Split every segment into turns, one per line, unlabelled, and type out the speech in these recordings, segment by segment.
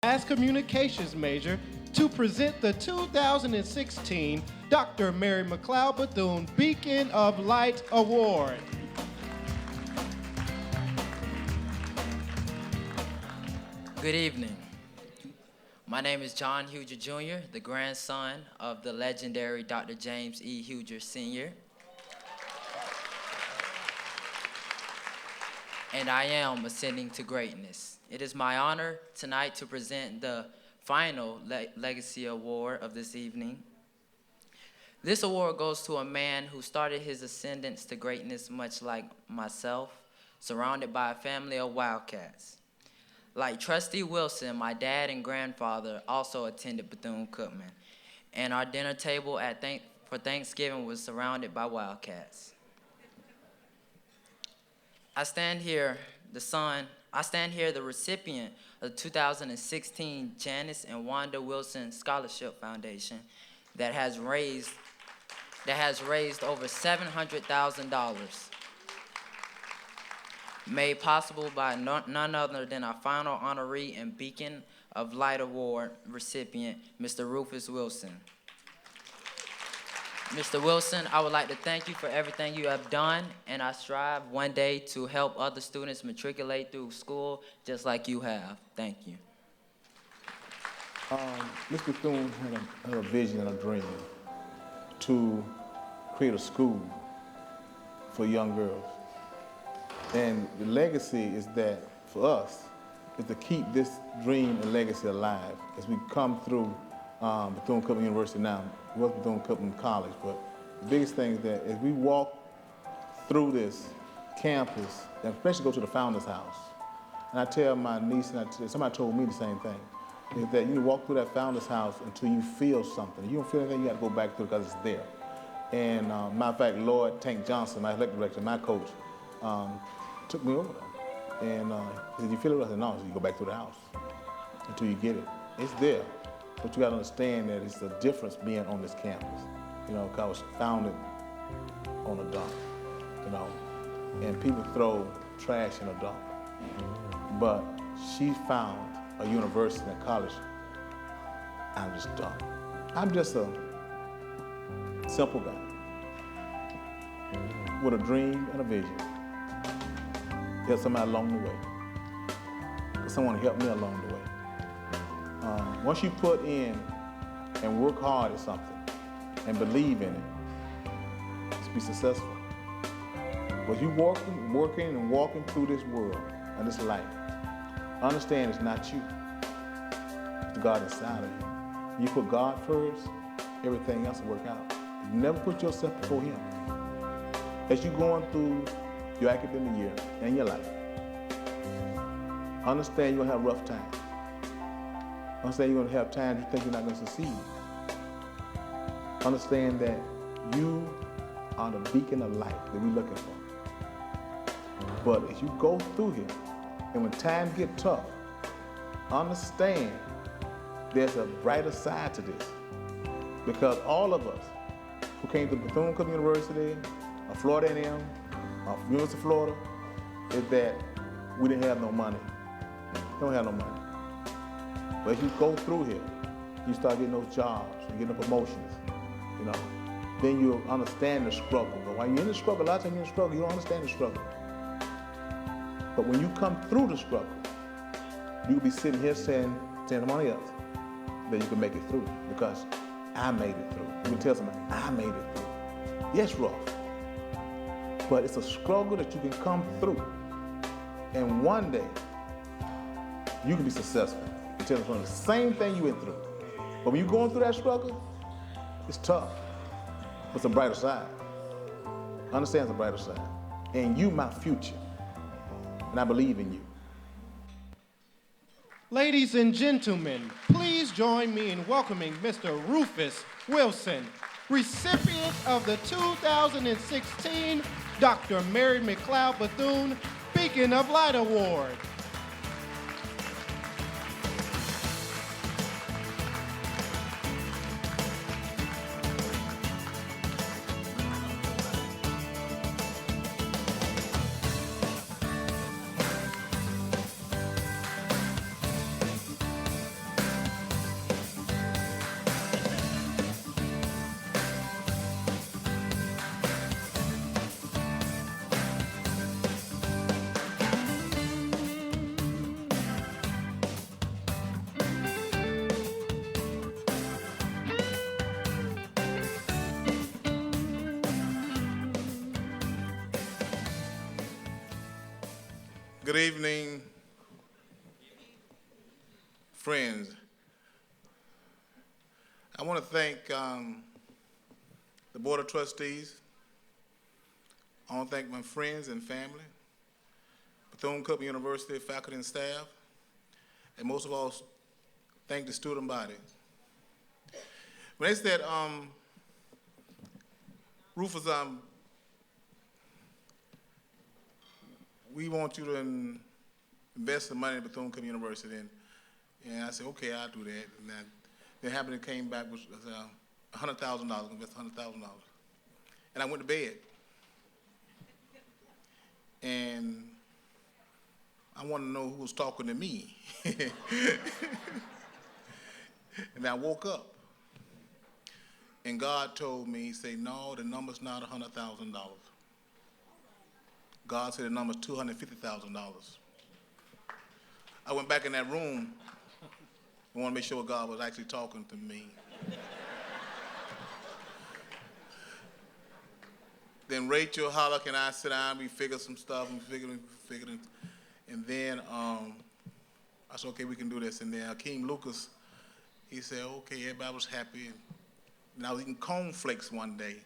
Mass Communications major to present the 2016 Dr. Mary McLeod Bethune Beacon of Light Award.
Good evening. My name is John Huger Jr., the grandson of the legendary Dr. James E. Huger Sr., and I am ascending to greatness. It is my honor tonight to present the final Legacy Award of this evening. This award goes to a man who started his ascendance to greatness much like myself, surrounded by a family of wildcats. Like Trustee Wilson, my dad and grandfather also attended Bethune-Cookman, and our dinner table for Thanksgiving was surrounded by wildcats. I stand here the recipient of the 2016 Janice and Wanda Wilson Scholarship Foundation that has raised over $700,000, made possible by none other than our final honoree and Beacon of Light Award recipient, Mr. Rufus Wilson. Mr. Wilson, I would like to thank you for everything you have done, and I strive one day to help other students matriculate through school just like you have. Thank you.
Mr. Bethune had a vision and a dream to create a school for young girls. And the legacy is that, for us, is to keep this dream and legacy alive as we come through Bethune-Cookman University now. It was Bethune-Cookman College, but the biggest thing is that as we walk through this campus, and especially go to the Founder's House, and I tell my niece, and somebody told me the same thing, is that you walk through that Founder's House until you feel something. If you don't feel anything, you got to go back through it because it's there. And matter of fact, Lloyd Tank Johnson, my athletic director, my coach, took me over there. And he said, you feel it? I said, no. So you go back through the house until you get it. It's there. But you got to understand that it's the difference being on this campus. You know, 'cause I was founded on a dump, you know, and people throw trash in a dump. But she found a university and a college. I'm just dumb. I'm just a simple guy with a dream and a vision. Help somebody along the way. 'Cause someone helped me along the way. Once you put in and work hard at something and believe in it, to be successful. But you working and walking through this world and this life, understand it's not you. It's God inside of you. You put God first, everything else will work out. You never put yourself before Him. As you're going through your academic year and your life, understand you're gonna have rough times. Understand you're gonna have times you think you're not gonna succeed. Understand that you are the beacon of light that we're looking for. But as you go through here, and when times get tough, understand there's a brighter side to this. Because all of us who came to Bethune-Cookman University, or Florida A&M, or University of Florida, is that we didn't have no money. We don't have no money. But as you go through here, you start getting those jobs, you get the promotions, you know. Then you'll understand the struggle. But while you're in the struggle, a lot of times you're in the struggle, you don't understand the struggle. But when you come through the struggle, you'll be sitting here saying to somebody else that you can make it through because I made it through. You can tell somebody, I made it through. Yes, rough. But it's a struggle that you can come through. And one day, you can be successful. You tell them the same thing you went through. But when you're going through that struggle, it's tough. But it's a brighter side. Understand the brighter side. And you, my future. And I believe in you.
Ladies and gentlemen, please join me in welcoming Mr. Rufus Wilson, recipient of the 2016 Dr. Mary McLeod Bethune Beacon of Light Award.
Good evening, friends. I want to thank the Board of Trustees. I want to thank my friends and family, Bethune-Cookman University faculty and staff, and most of all, thank the student body. When they said, Rufus, we want you to invest the money in Bethune-Cookman University, and I said, okay, I'll do that. And then happened came back with $100,000, invest $100,000. And I went to bed. And I wanted to know who was talking to me. And I woke up. And God told me, he said, no, the number's not $100,000. God said the number's $250,000. I went back in that room. I want to make sure God was actually talking to me. Then Rachel, Hollock, and I sit down, we figured some stuff, and figured, and then I said, okay, we can do this. And then Akeem Lucas, he said, okay, everybody was happy. And I was eating cornflakes one day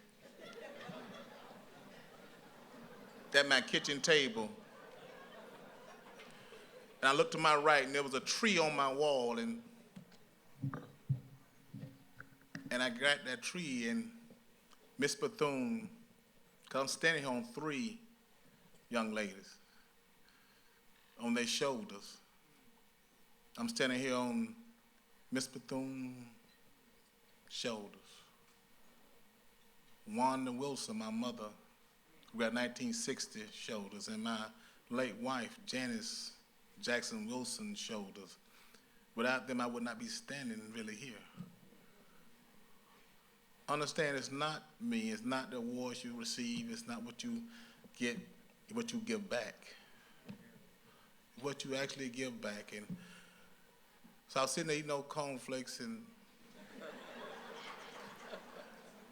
at my kitchen table. And I looked to my right, and there was a tree on my wall, and I grabbed that tree, and Miss Bethune, because I'm standing here on 3 young ladies, on their shoulders. I'm standing here on Miss Bethune's shoulders. Wanda Wilson, my mother, who got 1960 shoulders, and my late wife, Janice Jackson Wilson's shoulders. Without them, I would not be standing really here. Understand, it's not me, it's not the awards you receive, it's not what you get, what you give back. It's what you actually give back. And so I was sitting there eating no cornflakes, and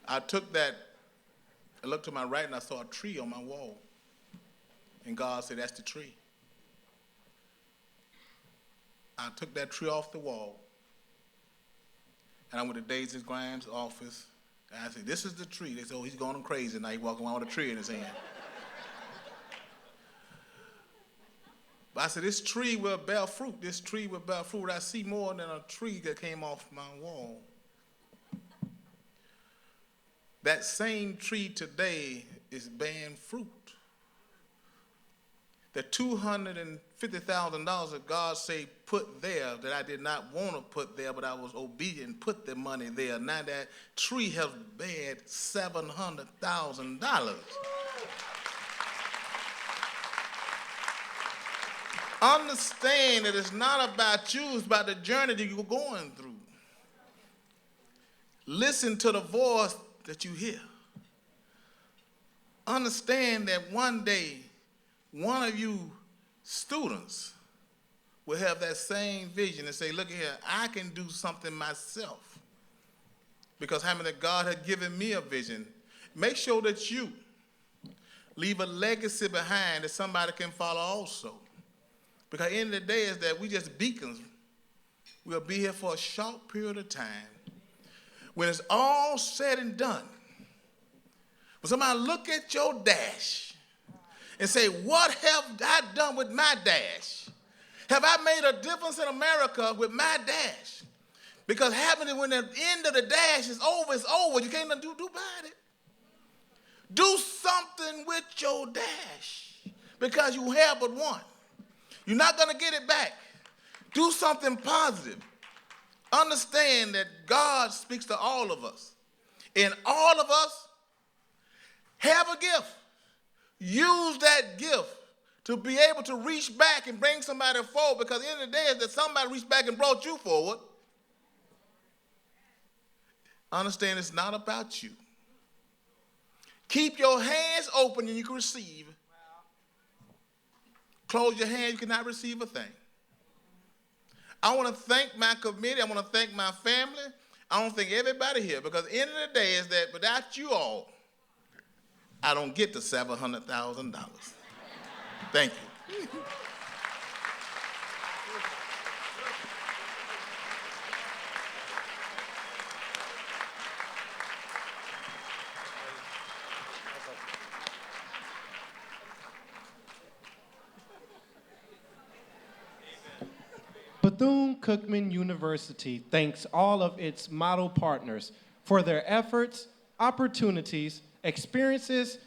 I took that, I looked to my right and I saw a tree on my wall. And God said, that's the tree. I took that tree off the wall, and I went to Daisy Grimes' office, and I said, this is the tree. They said, oh, he's going crazy now. He's walking around with a tree in his hand. But I said, this tree will bear fruit. This tree will bear fruit. I see more than a tree that came off my wall. That same tree today is bearing fruit. The $250,000 that God say put there, that I did not want to put there, but I was obedient and put the money there. Now that tree has bared $700,000. Understand that it's not about you, it's about the journey that you're going through. Listen to the voice that you hear. Understand that one day, one of you students will have that same vision and say, look here, I can do something myself. Because how many God had given me a vision. Make sure that you leave a legacy behind that somebody can follow also. Because at the end of the day is that we just beacons. We'll be here for a short period of time. When it's all said and done, when somebody look at your dash and say, what have I done with my dash? Have I made a difference in America with my dash? Because happening when the end of the dash is over, it's over. You can't do about it. Do something with your dash because you have but one. You're not going to get it back. Do something positive. Understand that God speaks to all of us. And all of us have a gift. Use that gift to be able to reach back and bring somebody forward, because at the end of the day is that somebody reached back and brought you forward. Understand it's not about you. Keep your hands open and you can receive. Close your hands, you cannot receive a thing. I want to thank my committee. I want to thank my family. I want to thank everybody here, because at the end of the day is that without you all, I don't get the $700,000. Thank you.
Bethune-Cookman University thanks all of its model partners for their efforts, opportunities, experiences,